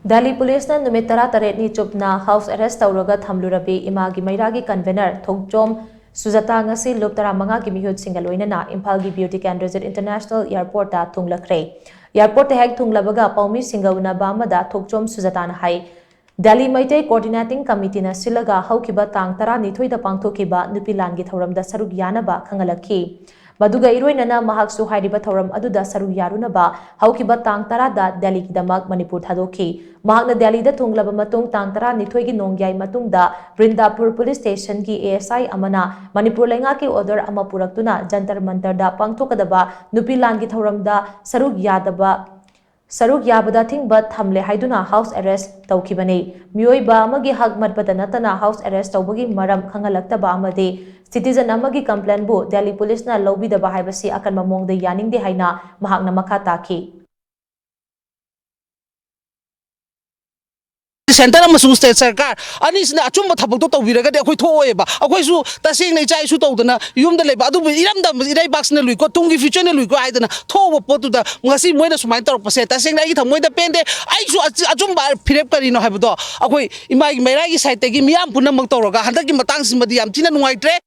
Delhi Police na Numit ni Chupna house arrest Toururaga thamlurabi Imagi Meira gi Convenor Thokchom Sujata ngasi lup taramanga gi meehut loinana Imphal gi Bir Tikendrajit International Airport da Thunglakhre. Airport hek Thunglabaga paumi singauna bamada Thokchom Sujata na hai. Delhi Maitei Coordinating Committee na silaga haukiba tang tara nithoi da pangthokiba nupilan gi thoram da saruk yanaba khangalakhi. Maduga iroinana mahak su hairiba thoram aduda saru yarunaba haukiba tang tara da Delhi kidamak Manipur thadokhi. Mahakna Delhi da thunglaba matung tang tara nithoi gi nongyai matung da Brindapur Police Station ki ASI amana Manipur lenga ki order ama puraktuna jantar mantar da pangthokadaba nupilan gi thoram da saruk yabada thingba thamle haiduna house arrest tawkhibani mioiba amagi hak matbada natana house arrest tawbagi maram khangalakta amade citizen amagi complaint bu Delhi Police na lobby da haibasi akan mamong de yaning de haina mahakna makha taki Center amasung state sarkar anisna achumba thabak to wiraga de akhoi thoeba akhoi su tasing nei chai su tawdana yumda leba adu iramda irai box na luiko tungi future na luiko aidana thoba potu da ngasi moina sumai tor pase tasing nei thamoi da pende ai su achumba firep kari no haibdo akhoi imagi meira gi site gi miam punam mak tawraga handak gi matang simadi yam thina nungai tre